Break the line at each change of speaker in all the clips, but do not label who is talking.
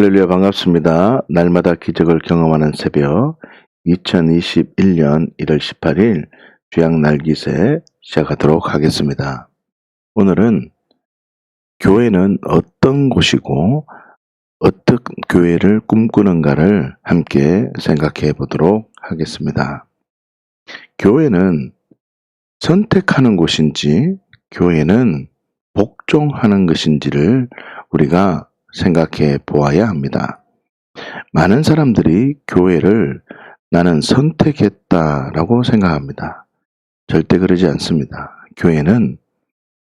할렐루야 반갑습니다. 날마다 기적을 경험하는 새벽 2021년 1월 18일 주양 날기새 시작하도록 하겠습니다. 오늘은 교회는 어떤 곳이고 어떤 교회를 꿈꾸는가를 함께 생각해 보도록 하겠습니다. 교회는 선택하는 곳인지 교회는 복종하는 것인지를 우리가 생각해 보아야 합니다. 많은 사람들이 교회를 나는 선택했다라고 생각합니다. 절대 그러지 않습니다. 교회는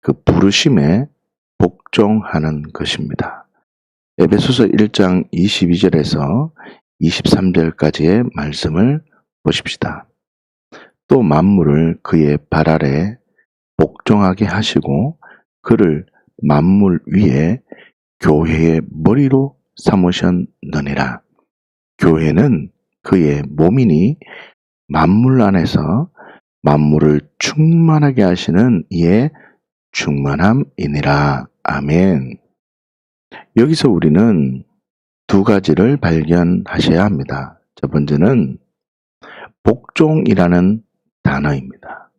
그 부르심에 복종하는 것입니다. 에베소서 1장 22절에서 23절까지의 말씀을 보십시다. 또 만물을 그의 발 아래 복종하게 하시고 그를 만물 위에 교회의 머리로 삼으셨느니라. 교회는 그의 몸이니 만물 안에서 만물을 충만하게 하시는 이의 충만함이니라. 아멘. 여기서 우리는 두 가지를 발견하셔야 합니다. 첫 번째는 복종이라는 단어입니다.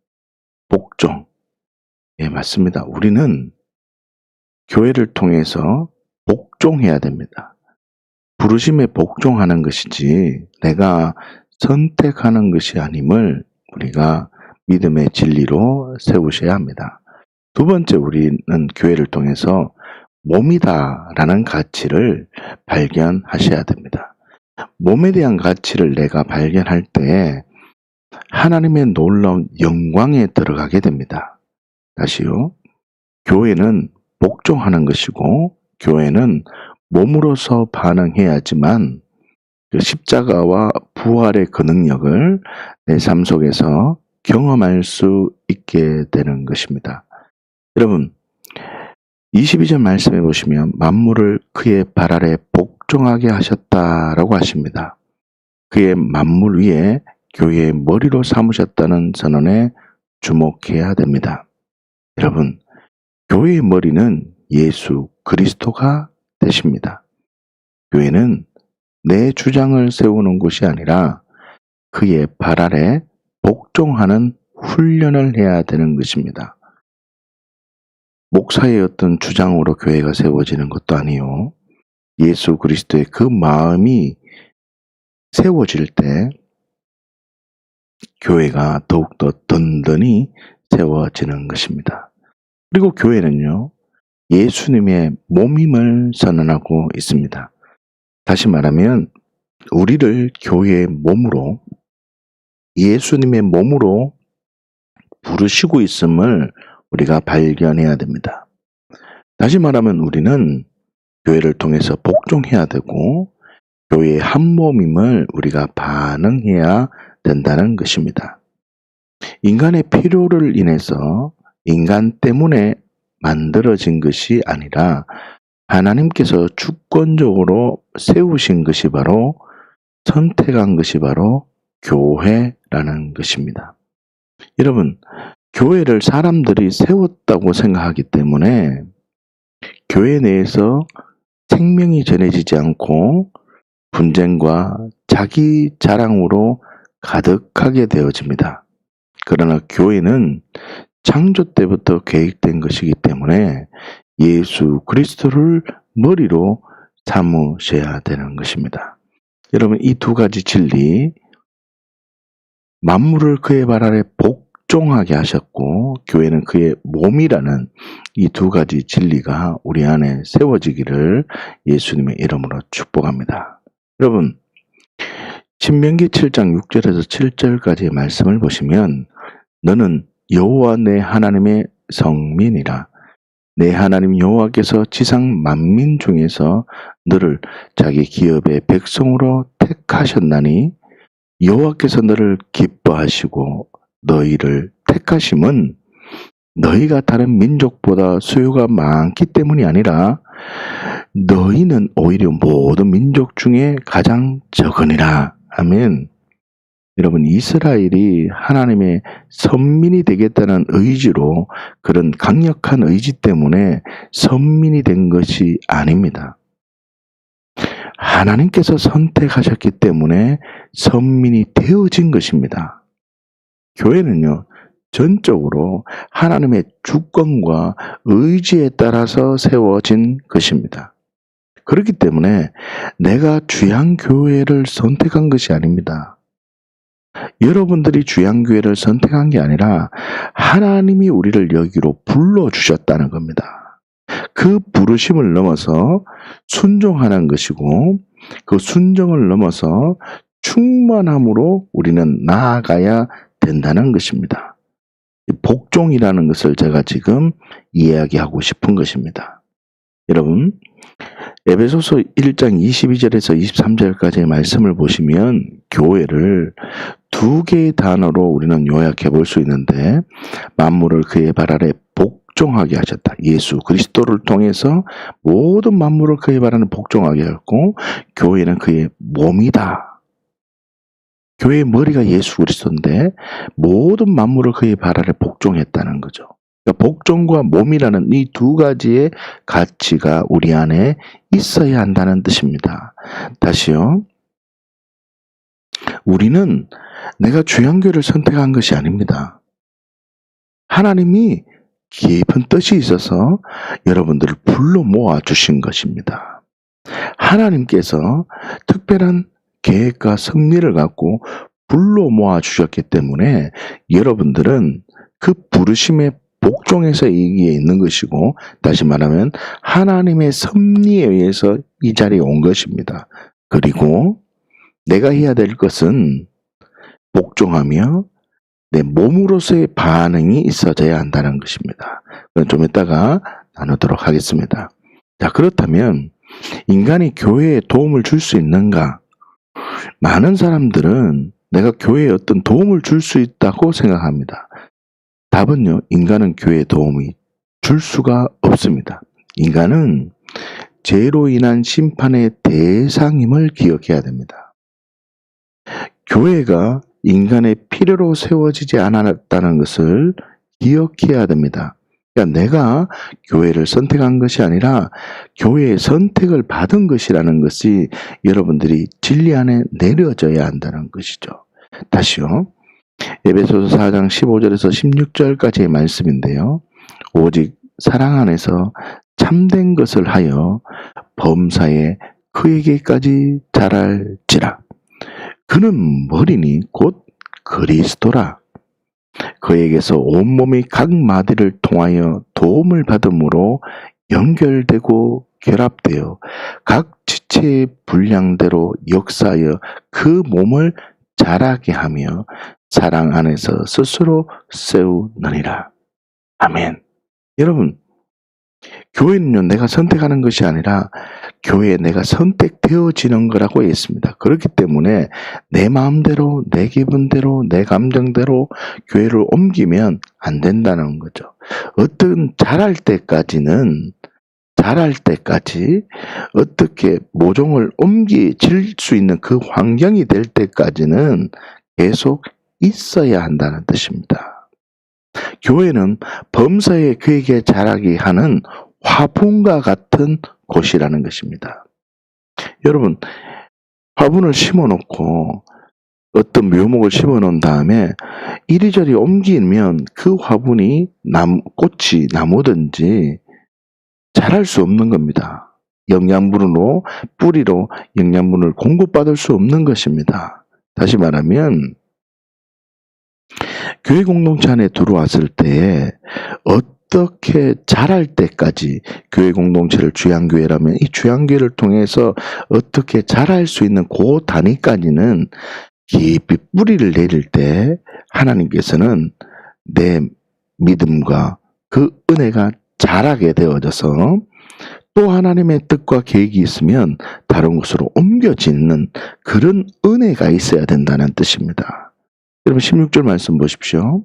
복종. 예, 맞습니다. 우리는 교회를 통해서 복종해야 됩니다. 부르심에 복종하는 것이지 내가 선택하는 것이 아님을 우리가 믿음의 진리로 세우셔야 합니다. 두 번째, 우리는 교회를 통해서 몸이다라는 가치를 발견하셔야 됩니다. 몸에 대한 가치를 내가 발견할 때 하나님의 놀라운 영광에 들어가게 됩니다. 다시요. 교회는 복종하는 것이고 교회는 몸으로서 반응해야지만 그 십자가와 부활의 그 능력을 내 삶 속에서 경험할 수 있게 되는 것입니다. 여러분, 22절 말씀해 보시면 만물을 그의 발 아래 복종하게 하셨다라고 하십니다. 그의 만물 위에 교회의 머리로 삼으셨다는 선언에 주목해야 됩니다. 여러분, 교회의 머리는 예수 그리스도가 되십니다. 교회는 내 주장을 세우는 곳이 아니라 그의 발 아래 복종하는 훈련을 해야 되는 것입니다. 목사의 어떤 주장으로 교회가 세워지는 것도 아니요. 예수 그리스도의 그 마음이 세워질 때 교회가 더욱더 든든히 세워지는 것입니다. 그리고 교회는요, 예수님의 몸임을 선언하고 있습니다. 다시 말하면 우리를 교회의 몸으로, 예수님의 몸으로 부르시고 있음을 우리가 발견해야 됩니다. 다시 말하면 우리는 교회를 통해서 복종해야 되고 교회의 한 몸임을 우리가 반응해야 된다는 것입니다. 인간의 필요를 인해서 인간 때문에 만들어진 것이 아니라 하나님께서 주권적으로 세우신 것이 바로, 선택한 것이 바로 교회라는 것입니다. 여러분, 교회를 사람들이 세웠다고 생각하기 때문에 교회 내에서 생명이 전해지지 않고 분쟁과 자기 자랑으로 가득하게 되어집니다. 그러나 교회는 창조 때부터 계획된 것이기 때문에 예수 그리스도를 머리로 삼으셔야 되는 것입니다. 여러분, 이 두 가지 진리, 만물을 그의 발 아래 복종하게 하셨고 교회는 그의 몸이라는 이 두 가지 진리가 우리 안에 세워지기를 예수님의 이름으로 축복합니다. 여러분, 신명기 7장 6절에서 7절까지의 말씀을 보시면 너는 여호와 내 하나님의 성민이라. 내 하나님 여호와께서 지상 만민 중에서 너를 자기 기업의 백성으로 택하셨나니 여호와께서 너를 기뻐하시고 너희를 택하심은 너희가 다른 민족보다 수요가 많기 때문이 아니라 너희는 오히려 모든 민족 중에 가장 적으니라. 아멘. 여러분, 이스라엘이 하나님의 선민이 되겠다는 의지로, 그런 강력한 의지 때문에 선민이 된 것이 아닙니다. 하나님께서 선택하셨기 때문에 선민이 되어진 것입니다. 교회는요, 전적으로 하나님의 주권과 의지에 따라서 세워진 것입니다. 그렇기 때문에 내가 주양교회를 선택한 것이 아닙니다. 여러분들이 주양교회를 선택한 게 아니라 하나님이 우리를 여기로 불러주셨다는 겁니다. 그 부르심을 넘어서 순종하는 것이고, 그 순종을 넘어서 충만함으로 우리는 나아가야 된다는 것입니다. 복종이라는 것을 제가 지금 이야기하고 싶은 것입니다. 여러분, 에베소서 1장 22절에서 23절까지의 말씀을 보시면 교회를 두 개의 단어로 우리는 요약해 볼 수 있는데, 만물을 그의 발 아래 복종하게 하셨다. 예수 그리스도를 통해서 모든 만물을 그의 발 아래 복종하게 하였고, 교회는 그의 몸이다. 교회의 머리가 예수 그리스도인데 모든 만물을 그의 발 아래 복종했다는 거죠. 그러니까 복종과 몸이라는 이 두 가지의 가치가 우리 안에 있어야 한다는 뜻입니다. 다시요. 우리는 내가 주양교회를 선택한 것이 아닙니다. 하나님이 깊은 뜻이 있어서 여러분들을 불러 모아 주신 것입니다. 하나님께서 특별한 계획과 섭리를 갖고 불러 모아 주셨기 때문에 여러분들은 그 부르심의 복종에서 이기에 있는 것이고, 다시 말하면 하나님의 섭리에 의해서 이 자리에 온 것입니다. 그리고 내가 해야 될 것은 복종하며 내 몸으로서의 반응이 있어져야 한다는 것입니다. 그건 좀 이따가 나누도록 하겠습니다. 자, 그렇다면 인간이 교회에 도움을 줄 수 있는가? 많은 사람들은 내가 교회에 어떤 도움을 줄 수 있다고 생각합니다. 답은요, 인간은 교회에 도움이 줄 수가 없습니다. 인간은 죄로 인한 심판의 대상임을 기억해야 됩니다. 교회가 인간의 필요로 세워지지 않았다는 것을 기억해야 됩니다. 그러니까 내가 교회를 선택한 것이 아니라 교회의 선택을 받은 것이라는 것이 여러분들이 진리 안에 내려져야 한다는 것이죠. 다시요. 에베소서 4장 15절에서 16절까지의 말씀인데요. 오직 사랑 안에서 참된 것을 하여 범사에 그에게까지 자랄지라. 그는 머리니 곧 그리스도라. 그에게서 온몸이 각 마디를 통하여 도움을 받음으로 연결되고 결합되어 각 지체의 분량대로 역사하여 그 몸을 자라게 하며 사랑 안에서 스스로 세우느니라. 아멘. 여러분, 교회는요, 내가 선택하는 것이 아니라 교회에 내가 선택되어지는 거라고 했습니다. 그렇기 때문에 내 마음대로, 내 기분대로, 내 감정대로 교회를 옮기면 안 된다는 거죠. 어떤 자랄 때까지 어떻게 모종을 옮길 수 있는 그 환경이 될 때까지는 계속 있어야 한다는 뜻입니다. 교회는 범사에 그에게 자라게 하는 화분과 같은 곳이라는 것입니다. 여러분, 화분을 심어놓고 어떤 묘목을 심어놓은 다음에 이리저리 옮기면 그 화분이 꽃이 나무든지 자랄 수 없는 겁니다. 영양분으로, 뿌리로 영양분을 공급받을 수 없는 것입니다. 다시 말하면 교회 공동체 안에 들어왔을 때에 어떻게 자랄 때까지 교회 공동체를 주양교회라면 이 주양교회를 통해서 어떻게 자랄 수 있는 그 단위까지는 깊이 뿌리를 내릴 때 하나님께서는 내 믿음과 그 은혜가 자라게 되어져서 또 하나님의 뜻과 계획이 있으면 다른 곳으로 옮겨지는 그런 은혜가 있어야 된다는 뜻입니다. 여러분 16절 말씀 보십시오.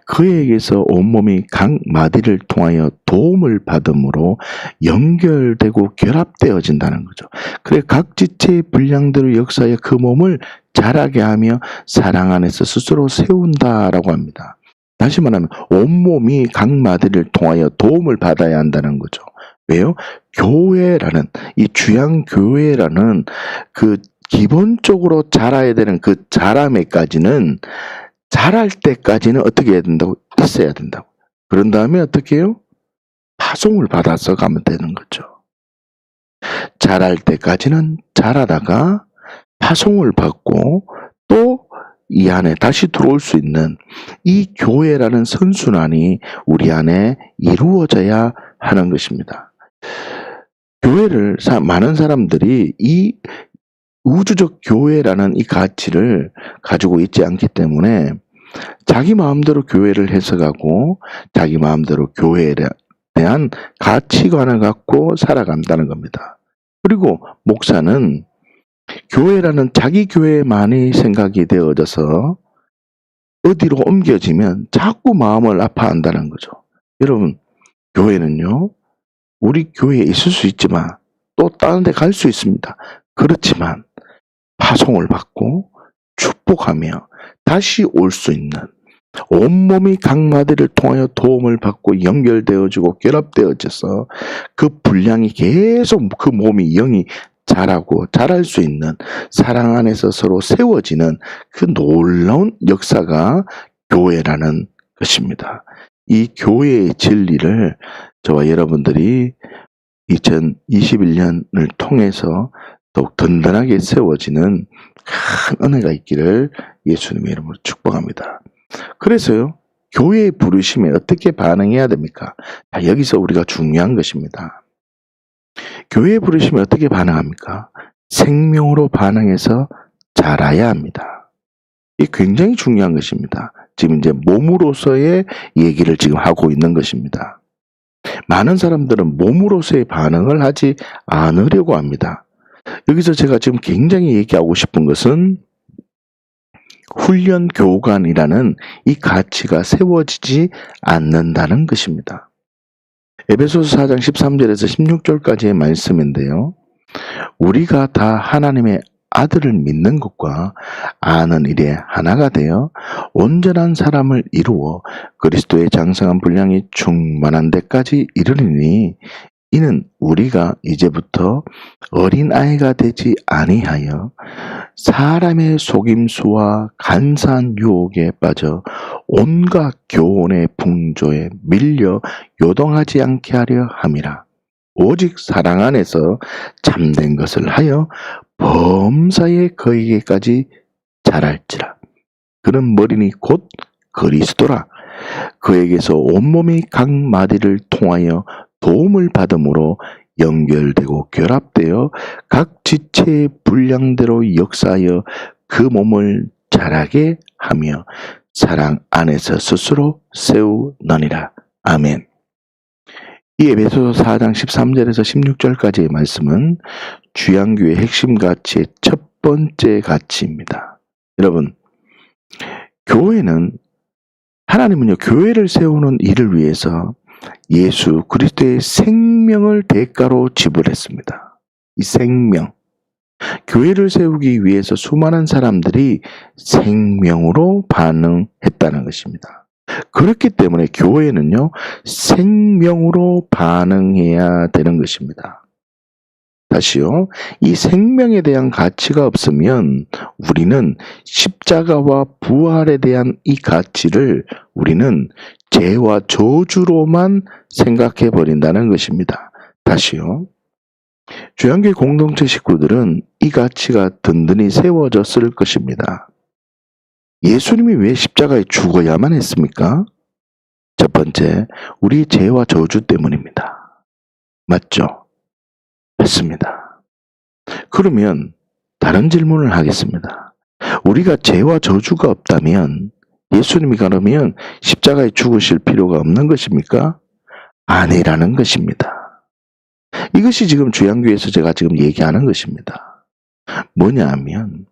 그에게서 온몸이 각 마디를 통하여 도움을 받음으로 연결되고 결합되어진다는 거죠. 그래 각 지체의 분량대로 역사에 그 몸을 자라게 하며 사랑 안에서 스스로 세운다라고 합니다. 다시 말하면 온몸이 각 마디를 통하여 도움을 받아야 한다는 거죠. 왜요? 교회라는, 이 주양교회라는 그 기본적으로 자라야 되는 그 자라매까지는, 자랄 때까지는 어떻게 해야 된다고? 있어야 된다고. 그런 다음에 어떻게 해요? 파송을 받아서 가면 되는 거죠. 자랄 때까지는 자라다가 파송을 받고 또 이 안에 다시 들어올 수 있는 이 교회라는 선순환이 우리 안에 이루어져야 하는 것입니다. 교회를 많은 사람들이 이 우주적 교회라는 이 가치를 가지고 있지 않기 때문에 자기 마음대로 교회를 해석하고 자기 마음대로 교회에 대한 가치관을 갖고 살아간다는 겁니다. 그리고 목사는 교회라는 자기 교회만이 생각이 되어져서 어디로 옮겨지면 자꾸 마음을 아파한다는 거죠. 여러분, 교회는요, 우리 교회에 있을 수 있지만 또 다른 데 갈 수 있습니다. 그렇지만 파송을 받고 축복하며 다시 올 수 있는, 온몸이 각 마디를 통하여 도움을 받고 연결되어지고 결합되어져서 그 분량이 계속 그 몸이 영이 자라고 자랄 수 있는, 사랑 안에서 서로 세워지는 그 놀라운 역사가 교회라는 것입니다. 이 교회의 진리를 저와 여러분들이 2021년을 통해서 더욱 든든하게 세워지는 큰 은혜가 있기를 예수님의 이름으로 축복합니다. 그래서요, 교회의 부르심에 어떻게 반응해야 됩니까? 여기서 우리가 중요한 것입니다. 교회의 부르심에 어떻게 반응합니까? 생명으로 반응해서 자라야 합니다. 이게 굉장히 중요한 것입니다. 지금 이제 몸으로서의 얘기를 지금 하고 있는 것입니다. 많은 사람들은 몸으로서의 반응을 하지 않으려고 합니다. 여기서 제가 지금 굉장히 얘기하고 싶은 것은 훈련 교관이라는 이 가치가 세워지지 않는다는 것입니다. 에베소서 4장 13절에서 16절까지의 말씀인데요. 우리가 다 하나님의 아들을 믿는 것과 아는 일에 하나가 되어 온전한 사람을 이루어 그리스도의 장성한 분량이 충만한 데까지 이르리니, 이는 우리가 이제부터 어린아이가 되지 아니하여 사람의 속임수와 간사한 유혹에 빠져 온갖 교훈의 풍조에 밀려 요동하지 않게 하려 함이라. 오직 사랑 안에서 참된 것을 하여 범사에 거기에까지 자랄지라. 그는 머리니 곧 그리스도라. 그에게서 온몸이 각 마디를 통하여 도움을 받음으로 연결되고 결합되어 각 지체의 분량대로 역사하여 그 몸을 자라게 하며 사랑 안에서 스스로 세우느니라. 아멘. 이 에베소서 4장 13절에서 16절까지의 말씀은 주양교의 핵심 가치의 첫 번째 가치입니다. 여러분, 하나님은요, 교회를 세우는 일을 위해서 예수 그리스도의 생명을 대가로 지불했습니다. 이 생명, 교회를 세우기 위해서 수많은 사람들이 생명으로 반응했다는 것입니다. 그렇기 때문에 교회는요, 생명으로 반응해야 되는 것입니다. 다시요, 이 생명에 대한 가치가 없으면 우리는 십자가와 부활에 대한 이 가치를 우리는 죄와 저주로만 생각해 버린다는 것입니다. 다시요, 주양교회 공동체 식구들은 이 가치가 든든히 세워졌을 것입니다. 예수님이 왜 십자가에 죽어야만 했습니까? 첫 번째, 우리 죄와 저주 때문입니다. 맞죠? 맞습니다. 그러면 다른 질문을 하겠습니다. 우리가 죄와 저주가 없다면 예수님이 그러면 십자가에 죽으실 필요가 없는 것입니까? 아니라는 것입니다. 이것이 지금 주양교회에서 제가 지금 얘기하는 것입니다. 뭐냐 하면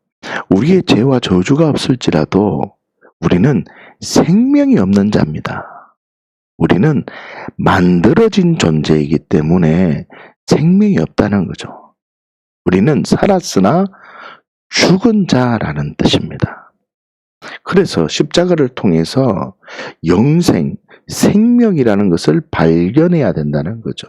우리의 죄와 저주가 없을지라도 우리는 생명이 없는 자입니다. 우리는 만들어진 존재이기 때문에 생명이 없다는 거죠. 우리는 살았으나 죽은 자라는 뜻입니다. 그래서 십자가를 통해서 영생, 생명이라는 것을 발견해야 된다는 거죠.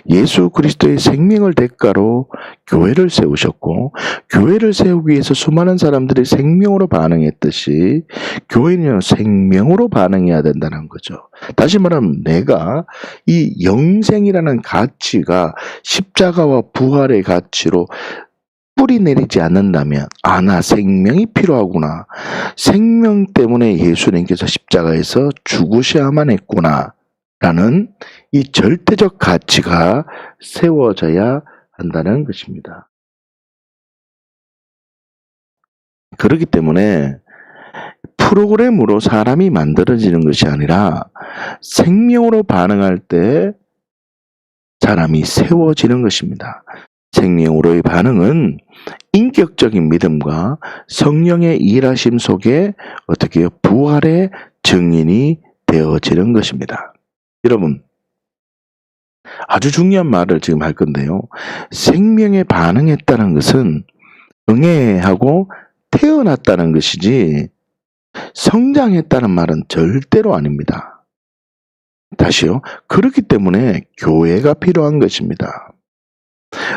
예수 그리스도의 생명을 대가로 교회를 세우셨고, 교회를 세우기 위해서 수많은 사람들이 생명으로 반응했듯이 교회는 생명으로 반응해야 된다는 거죠. 다시 말하면 내가 이 영생이라는 가치가 십자가와 부활의 가치로 뿌리 내리지 않는다면, 나 생명이 필요하구나, 생명 때문에 예수님께서 십자가에서 죽으셔야만 했구나 라는 이 절대적 가치가 세워져야 한다는 것입니다. 그렇기 때문에 프로그램으로 사람이 만들어지는 것이 아니라 생명으로 반응할 때 사람이 세워지는 것입니다. 생명으로의 반응은 인격적인 믿음과 성령의 일하심 속에 어떻게 부활의 증인이 되어지는 것입니다. 여러분, 아주 중요한 말을 지금 할 건데요. 생명에 반응했다는 것은 응애하고 태어났다는 것이지 성장했다는 말은 절대로 아닙니다. 다시요. 그렇기 때문에 교회가 필요한 것입니다.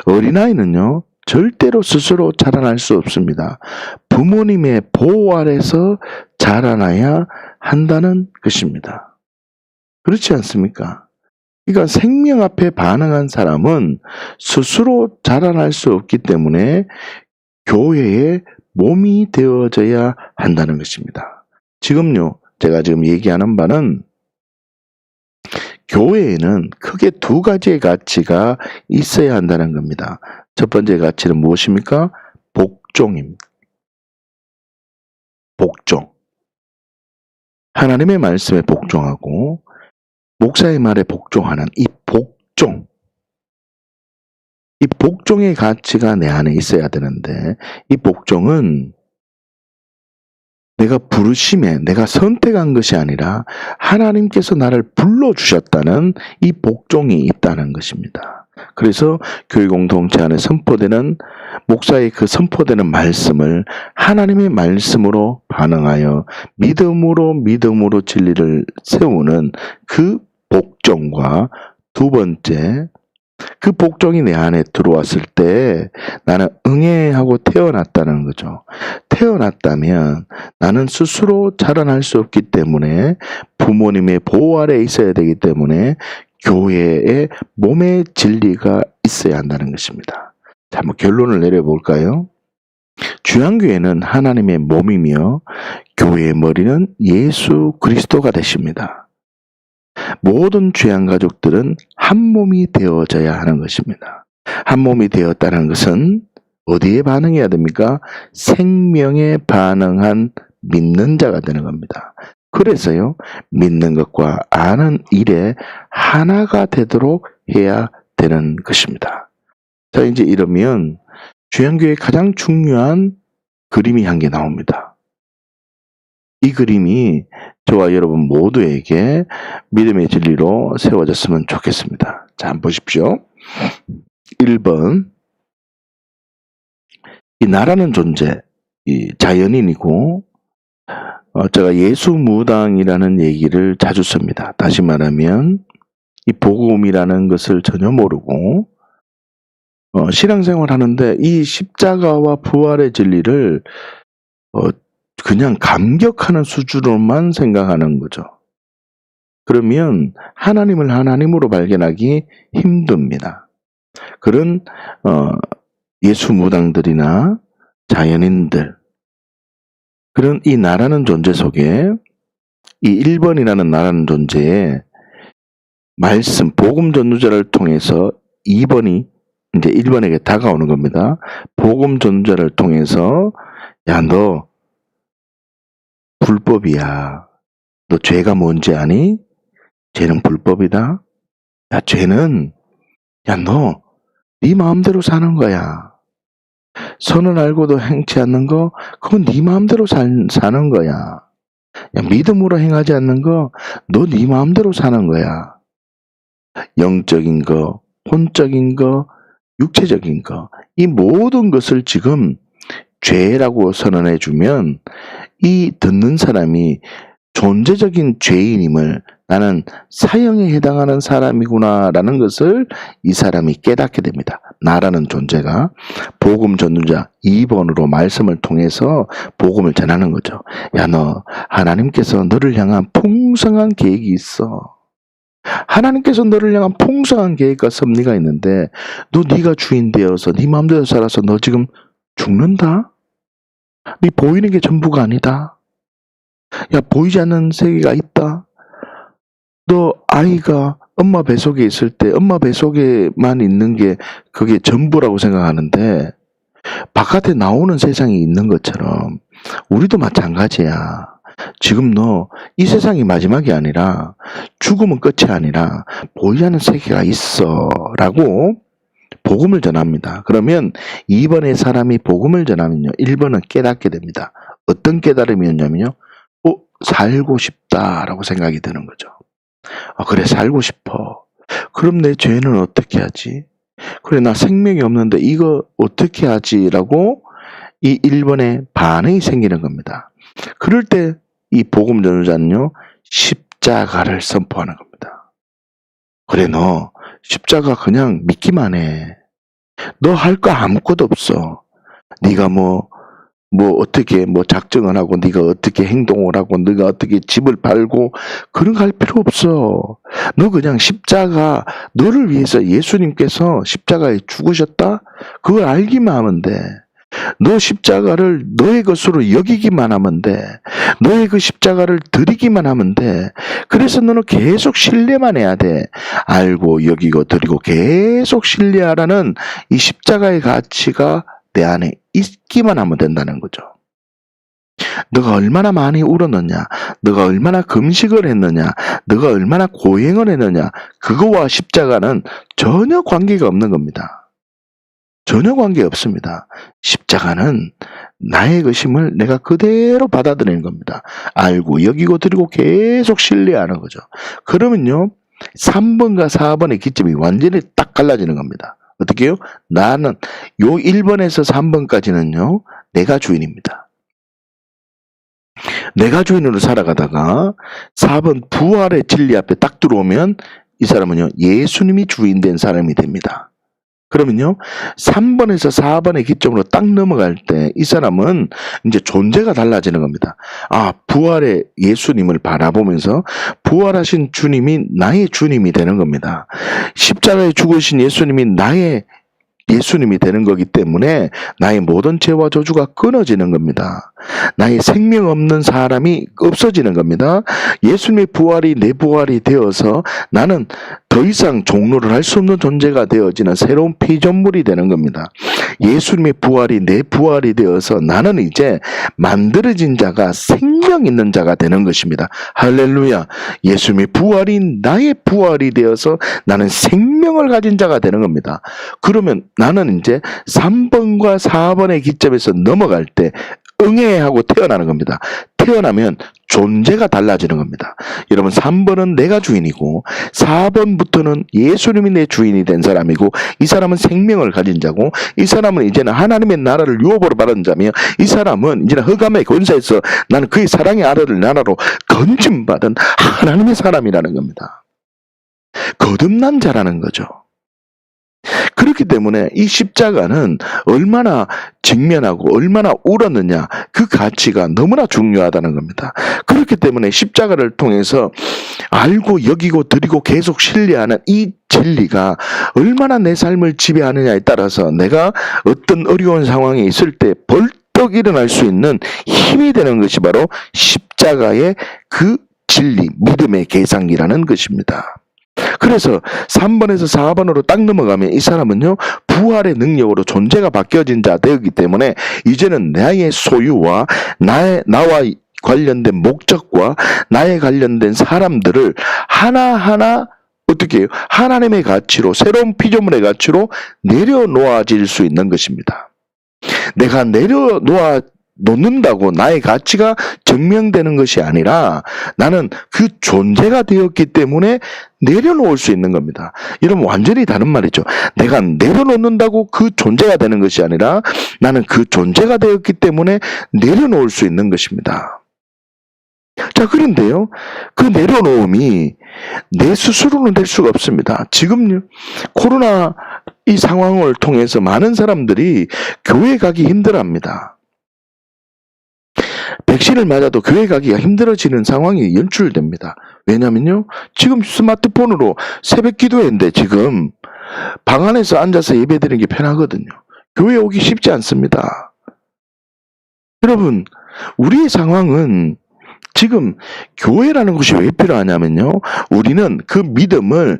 어린아이는요, 절대로 스스로 자라날 수 없습니다. 부모님의 보호 아래서 자라나야 한다는 것입니다. 그렇지 않습니까? 그러니까 생명 앞에 반응한 사람은 스스로 자라날 수 없기 때문에 교회의 몸이 되어져야 한다는 것입니다. 지금요, 제가 지금 얘기하는 바는 교회에는 크게 두 가지의 가치가 있어야 한다는 겁니다. 첫 번째 가치는 무엇입니까? 복종입니다. 복종. 하나님의 말씀에 복종하고 목사의 말에 복종하는 이 복종. 이 복종의 가치가 내 안에 있어야 되는데, 이 복종은 내가 부르심에 내가 선택한 것이 아니라 하나님께서 나를 불러주셨다는 이 복종이 있다는 것입니다. 그래서 교회 공동체 안에 선포되는 목사의 그 선포되는 말씀을 하나님의 말씀으로 반응하여 믿음으로 진리를 세우는 그 복종과, 두 번째, 그 복종이 내 안에 들어왔을 때 나는 응애하고 태어났다는 거죠. 태어났다면 나는 스스로 자라날 수 없기 때문에 부모님의 보호 아래 있어야 되기 때문에 교회의 몸의 진리가 있어야 한다는 것입니다. 자, 한번 결론을 내려볼까요? 주양교회는 하나님의 몸이며 교회의 머리는 예수 그리스도가 되십니다. 모든 주양 가족들은 한 몸이 되어져야 하는 것입니다. 한 몸이 되었다는 것은 어디에 반응해야 됩니까? 생명에 반응한 믿는 자가 되는 겁니다. 그래서요, 믿는 것과 아는 일에 하나가 되도록 해야 되는 것입니다. 자, 이제 이러면 주양교회의 가장 중요한 그림이 한 개 나옵니다. 이 그림이 저와 여러분 모두에게 믿음의 진리로 세워졌으면 좋겠습니다. 자, 한번 보십시오. 1번, 이 나라는 존재, 이 자연인이고, 제가 예수무당이라는 얘기를 자주 씁니다. 다시 말하면 이 복음이라는 것을 전혀 모르고 신앙생활 하는데 이 십자가와 부활의 진리를 그냥 감격하는 수준으로만 생각하는 거죠. 그러면 하나님을 하나님으로 발견하기 힘듭니다. 그런 예수무당들이나 자연인들, 그런 이 나라는 존재 속에 이 1번이라는 나라는 존재에 말씀, 복음 전도자를 통해서 2번이 이제 1번에게 다가오는 겁니다. 복음 전도자를 통해서, 야, 너 불법이야. 너 죄가 뭔지 아니? 죄는 불법이다. 야, 죄는, 야, 너 네 마음대로 사는 거야. 선을 알고도 행치 않는 거, 그건 네 마음대로 사는 거야. 야, 믿음으로 행하지 않는 거, 너 네 마음대로 사는 거야. 영적인 거, 혼적인 거, 육체적인 거, 이 모든 것을 지금 죄라고 선언해 주면 이 듣는 사람이 존재적인 죄인임을 나는 사형에 해당하는 사람이구나라는 것을 이 사람이 깨닫게 됩니다. 나라는 존재가 복음 전도자 2번으로 말씀을 통해서 복음을 전하는 거죠. 야, 너 하나님께서 너를 향한 풍성한 계획이 있어. 하나님께서 너를 향한 풍성한 계획과 섭리가 있는데 네가 주인 되어서 네 마음대로 살아서 너 지금 죽는다? 네 보이는 게 전부가 아니다. 야, 보이지 않는 세계가 있다. 너 아이가 엄마 뱃속에 있을 때 엄마 뱃속에만 있는 게 그게 전부라고 생각하는데 바깥에 나오는 세상이 있는 것처럼 우리도 마찬가지야. 지금 너 이 세상이 마지막이 아니라 죽음은 끝이 아니라 보이지 않는 세계가 있어 라고 복음을 전합니다. 그러면 2번의 사람이 복음을 전하면요 1번은 깨닫게 됩니다. 어떤 깨달음이었냐면요 살고 싶다라고 생각이 드는 거죠. 그래 살고 싶어. 그럼 내 죄는 어떻게 하지? 그래 나 생명이 없는데 이거 어떻게 하지? 라고 이 1번의 반응이 생기는 겁니다. 그럴 때 이 복음 전도자는요 십자가를 선포하는 겁니다. 그래 너 십자가 그냥 믿기만 해. 너 할 거 아무것도 없어. 네가 뭐 어떻게 작정을 하고 네가 어떻게 행동을 하고 네가 어떻게 집을 팔고 그런 거 할 필요 없어. 너 그냥 십자가 너를 위해서 예수님께서 십자가에 죽으셨다? 그걸 알기만 하면 돼. 너 십자가를 너의 것으로 여기기만 하면 돼. 너의 그 십자가를 드리기만 하면 돼. 그래서 너는 계속 신뢰만 해야 돼. 알고 여기고 드리고 계속 신뢰하라는 이 십자가의 가치가 내 안에 있기만 하면 된다는 거죠. 너가 얼마나 많이 울었느냐, 너가 얼마나 금식을 했느냐, 너가 얼마나 고행을 했느냐, 그거와 십자가는 전혀 관계가 없는 겁니다. 전혀 관계 없습니다. 십자가는 나의 것임을 내가 그대로 받아들이는 겁니다. 알고 여기고 드리고 계속 신뢰하는 거죠. 그러면요 3번과 4번의 기점이 완전히 딱 갈라지는 겁니다. 어떻게 해요? 나는 요 1번에서 3번까지는요 내가 주인입니다. 내가 주인으로 살아가다가 4번 부활의 진리 앞에 딱 들어오면 이 사람은요 예수님이 주인 된 사람이 됩니다. 그러면요 3번에서 4번의 기점으로 딱 넘어갈 때 이 사람은 이제 존재가 달라지는 겁니다. 부활의 예수님을 바라보면서 부활하신 주님이 나의 주님이 되는 겁니다. 십자가에 죽으신 예수님이 나의 예수님이 되는 거기 때문에 나의 모든 죄와 저주가 끊어지는 겁니다. 나의 생명 없는 사람이 없어지는 겁니다. 예수님의 부활이 내 부활이 되어서 나는 더 이상 종로를 할 수 없는 존재가 되어지는 새로운 피조물이 되는 겁니다. 예수님의 부활이 내 부활이 되어서 나는 이제 만들어진 자가 생명 있는 자가 되는 것입니다. 할렐루야. 예수님의 부활이 나의 부활이 되어서 나는 생명을 가진 자가 되는 겁니다. 그러면 나는 이제 3번과 4번의 기점에서 넘어갈 때 응애하고 태어나는 겁니다. 태어나면 존재가 달라지는 겁니다. 여러분 3번은 내가 주인이고 4번부터는 예수님이 내 주인이 된 사람이고 이 사람은 생명을 가진 자고 이 사람은 이제는 하나님의 나라를 유업으로 받은 자며 이 사람은 이제는 흑암의 권세에서 나는 그의 사랑의 아들을 나라로 건짐받은 하나님의 사람이라는 겁니다. 거듭난 자라는 거죠. 그렇기 때문에 이 십자가는 얼마나 직면하고 얼마나 울었느냐 그 가치가 너무나 중요하다는 겁니다. 그렇기 때문에 십자가를 통해서 알고 여기고 드리고 계속 신뢰하는 이 진리가 얼마나 내 삶을 지배하느냐에 따라서 내가 어떤 어려운 상황에 있을 때 벌떡 일어날 수 있는 힘이 되는 것이 바로 십자가의 그 진리, 믿음의 계상이라는 것입니다. 그래서 3번에서 4번으로 딱 넘어가면 이 사람은요 부활의 능력으로 존재가 바뀌어진 자 되었기 때문에 이제는 나의 소유와 나와 관련된 목적과 나에 관련된 사람들을 하나하나 어떻게 해요? 하나님의 가치로 새로운 피조물의 가치로 내려놓아질 수 있는 것입니다. 내가 놓는다고 나의 가치가 증명되는 것이 아니라 나는 그 존재가 되었기 때문에 내려놓을 수 있는 겁니다. 이러면 완전히 다른 말이죠. 내가 내려놓는다고 그 존재가 되는 것이 아니라 나는 그 존재가 되었기 때문에 내려놓을 수 있는 것입니다. 자, 그런데요, 그 내려놓음이 내 스스로는 될 수가 없습니다. 지금요, 코로나 이 상황을 통해서 많은 사람들이 교회 가기 힘들어합니다. 백신을 맞아도 교회 가기가 힘들어지는 상황이 연출됩니다. 왜냐면요, 지금 스마트폰으로 새벽 기도회인데 지금 방 안에서 앉아서 예배드리는 게 편하거든요. 교회 오기 쉽지 않습니다. 여러분, 우리의 상황은 지금 교회라는 것이 왜 필요하냐면요, 우리는 그 믿음을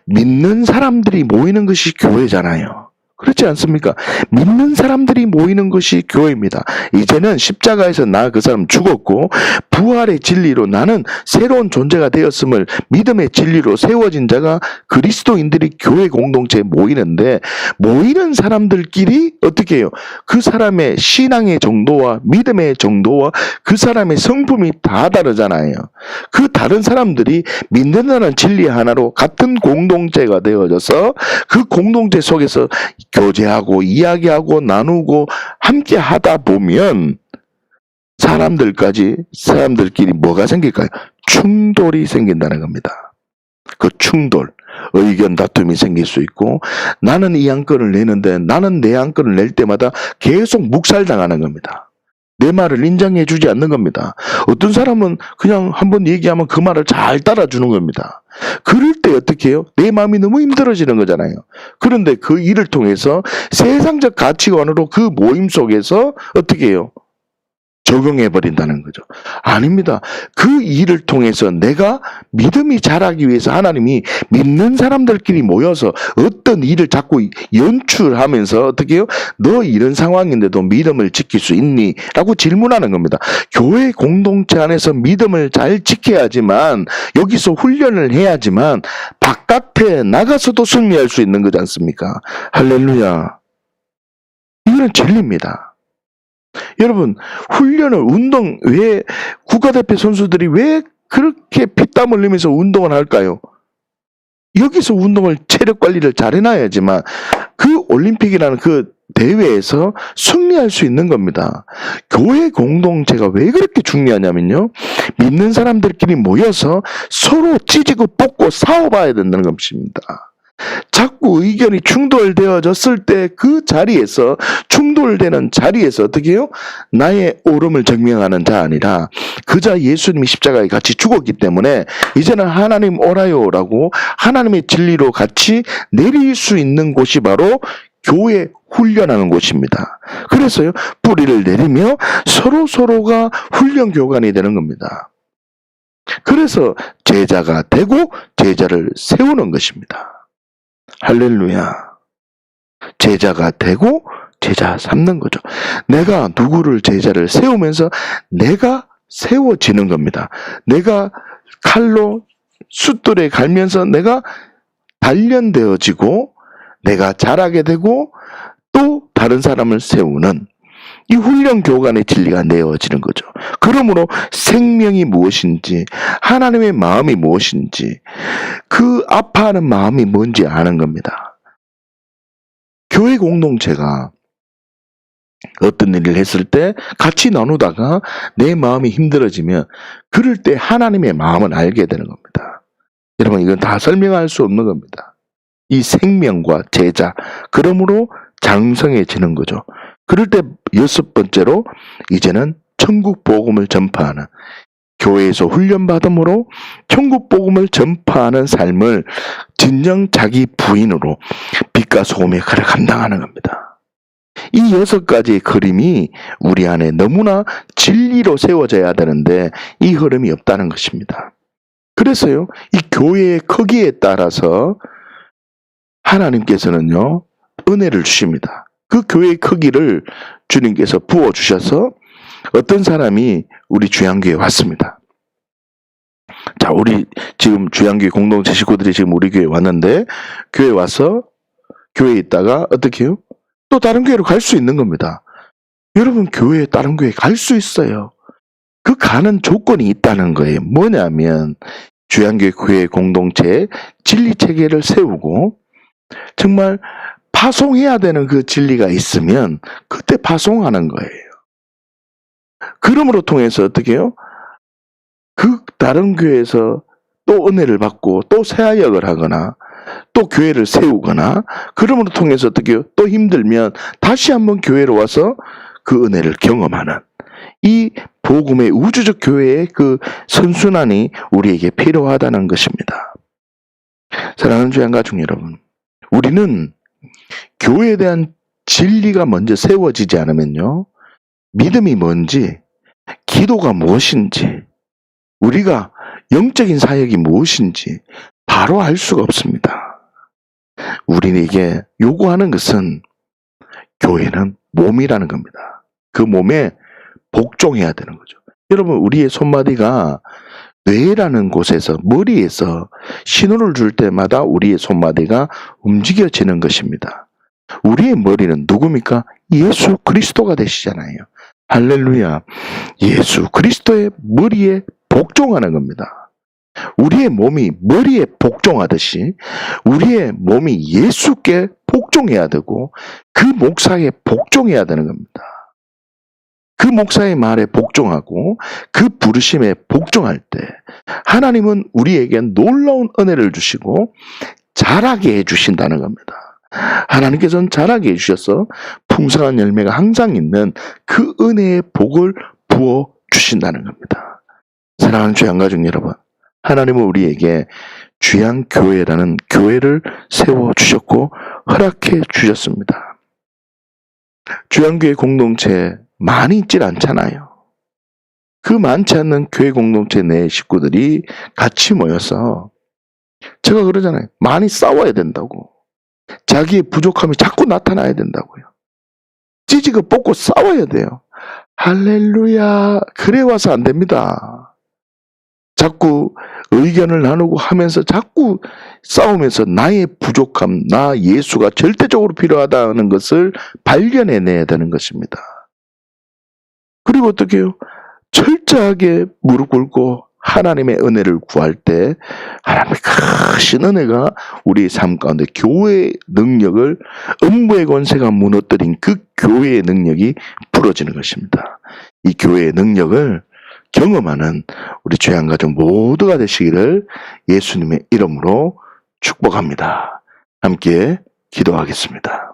믿는 사람들이 모이는 것이 교회잖아요. 그렇지 않습니까? 믿는 사람들이 모이는 것이 교회입니다. 이제는 십자가에서 나 그 사람 죽었고 부활의 진리로 나는 새로운 존재가 되었음을 믿음의 진리로 세워진 자가 그리스도인들이 교회 공동체에 모이는데, 모이는 사람들끼리 어떻게 해요? 그 사람의 신앙의 정도와 믿음의 정도와 그 사람의 성품이 다 다르잖아요. 그 다른 사람들이 믿는다는 진리 하나로 같은 공동체가 되어져서 그 공동체 속에서 교제하고 이야기하고 나누고 함께 하다 보면 사람들끼리 뭐가 생길까요? 충돌이 생긴다는 겁니다. 그 충돌, 의견 다툼이 생길 수 있고, 나는 이 안건을 내는데 나는 내 안건을 낼 때마다 계속 묵살당하는 겁니다. 내 말을 인정해 주지 않는 겁니다. 어떤 사람은 그냥 한번 얘기하면 그 말을 잘 따라주는 겁니다. 그럴 때 어떻게 해요? 내 마음이 너무 힘들어지는 거잖아요. 그런데 그 일을 통해서 세상적 가치관으로 그 모임 속에서 어떻게 해요? 적용해 버린다는 거죠. 아닙니다. 그 일을 통해서 내가 믿음이 자라기 위해서 하나님이 믿는 사람들끼리 모여서 어떤 일을 자꾸 연출하면서 어떻게 해요? 너 이런 상황인데도 믿음을 지킬 수 있니? 라고 질문하는 겁니다. 교회 공동체 안에서 믿음을 잘 지켜야지만, 여기서 훈련을 해야지만 바깥에 나가서도 승리할 수 있는 거지 않습니까? 할렐루야. 이거는 진리입니다. 여러분, 왜 국가대표 선수들이 왜 그렇게 피땀 흘리면서 운동을 할까요? 여기서 체력 관리를 잘 해놔야지만 그 올림픽이라는 그 대회에서 승리할 수 있는 겁니다. 교회 공동체가 왜 그렇게 중요하냐면요, 믿는 사람들끼리 모여서 서로 찢고 뽑고 싸워봐야 된다는 것입니다. 자꾸 의견이 충돌되어졌을 때 그 자리에서, 충돌되는 자리에서 어떻게 해요? 나의 옳음을 증명하는 자 아니라 그자 예수님이 십자가에 같이 죽었기 때문에 이제는 하나님 오라요라고 하나님의 진리로 같이 내릴 수 있는 곳이 바로 교회 훈련하는 곳입니다. 그래서요, 뿌리를 내리며 서로가 훈련 교관이 되는 겁니다. 그래서 제자가 되고 제자를 세우는 것입니다. 할렐루야. 제자가 되고 제자 삼는 거죠. 내가 누구를 제자를 세우면서 내가 세워지는 겁니다. 내가 칼로 숫돌에 갈면서 내가 단련되어지고 내가 자라게 되고 또 다른 사람을 세우는 이 훈련 교관의 진리가 내어지는 거죠. 그러므로 생명이 무엇인지, 하나님의 마음이 무엇인지, 그 아파하는 마음이 뭔지 아는 겁니다. 교회 공동체가 어떤 일을 했을 때 같이 나누다가 내 마음이 힘들어지면 그럴 때 하나님의 마음을 알게 되는 겁니다. 여러분, 이건 다 설명할 수 없는 겁니다. 이 생명과 제자, 그러므로 장성해지는 거죠. 그럴 때 여섯 번째로 이제는 천국 복음을 전파하는, 교회에서 훈련받음으로 천국 복음을 전파하는 삶을 진정 자기 부인으로 빛과 소금의 역할을 감당하는 겁니다. 이 여섯 가지의 그림이 우리 안에 너무나 진리로 세워져야 되는데 이 흐름이 없다는 것입니다. 그래서요, 이 교회의 크기에 따라서 하나님께서는요, 은혜를 주십니다. 그 교회의 크기를 주님께서 부어주셔서 어떤 사람이 우리 주양교회에 왔습니다. 자, 우리 지금 주양교회 공동체 식구들이 지금 우리 교회에 왔는데, 교회에 와서 교회에 있다가 어떻게 해요? 또 다른 교회로 갈 수 있는 겁니다. 여러분, 교회에 다른 교회에 갈 수 있어요. 그 가는 조건이 있다는 거예요. 뭐냐면 주양교회 교회 공동체에 진리 체계를 세우고 정말 파송해야 되는 그 진리가 있으면 그때 파송하는 거예요. 그러므로 통해서 어떻게 해요? 그 다른 교회에서 또 은혜를 받고 또 새하역을 하거나 또 교회를 세우거나 그러므로 통해서 어떻게 또 힘들면 다시 한번 교회로 와서 그 은혜를 경험하는 이 복음의 우주적 교회의 그 선순환이 우리에게 필요하다는 것입니다. 사랑하는 주의 가족 여러분, 우리는 교회에 대한 진리가 먼저 세워지지 않으면요, 믿음이 뭔지, 기도가 무엇인지, 우리가 영적인 사역이 무엇인지 바로 알 수가 없습니다. 우리에게 요구하는 것은 교회는 몸이라는 겁니다. 그 몸에 복종해야 되는 거죠. 여러분, 우리의 손마디가 뇌라는 곳에서, 머리에서 신호를 줄 때마다 우리의 손마디가 움직여지는 것입니다. 우리의 머리는 누굽니까? 예수 그리스도가 되시잖아요. 할렐루야. 예수 그리스도의 머리에 복종하는 겁니다. 우리의 몸이 머리에 복종하듯이 우리의 몸이 예수께 복종해야 되고 그 목사에 복종해야 되는 겁니다. 그 목사의 말에 복종하고 그 부르심에 복종할 때 하나님은 우리에게 놀라운 은혜를 주시고 자라게 해주신다는 겁니다. 하나님께서는 자라게 해주셔서 풍성한 열매가 항상 있는 그 은혜의 복을 부어주신다는 겁니다. 사랑하는 주의 가족 여러분, 하나님은 우리에게 주양 교회라는 교회를 세워주셨고 허락해 주셨습니다. 주양교회 공동체 많이 있질 않잖아요. 그 많지 않는 교회 공동체 내 식구들이 같이 모여서 제가 그러잖아요. 많이 싸워야 된다고. 자기의 부족함이 자꾸 나타나야 된다고요. 찌지고 뽑고 싸워야 돼요. 할렐루야. 그래 와서 안 됩니다. 자꾸 의견을 나누고 하면서 자꾸 싸우면서 나의 부족함, 나 예수가 절대적으로 필요하다는 것을 발견해내야 되는 것입니다. 그리고 어떻게 해요? 철저하게 무릎 꿇고 하나님의 은혜를 구할 때 하나님의 크신 은혜가 우리의 삶 가운데 교회의 능력을 음부의 권세가 무너뜨린 그 교회의 능력이 부러지는 것입니다. 이 교회의 능력을 경험하는 우리 죄한 가족 모두가 되시기를 예수님의 이름으로 축복합니다. 함께 기도하겠습니다.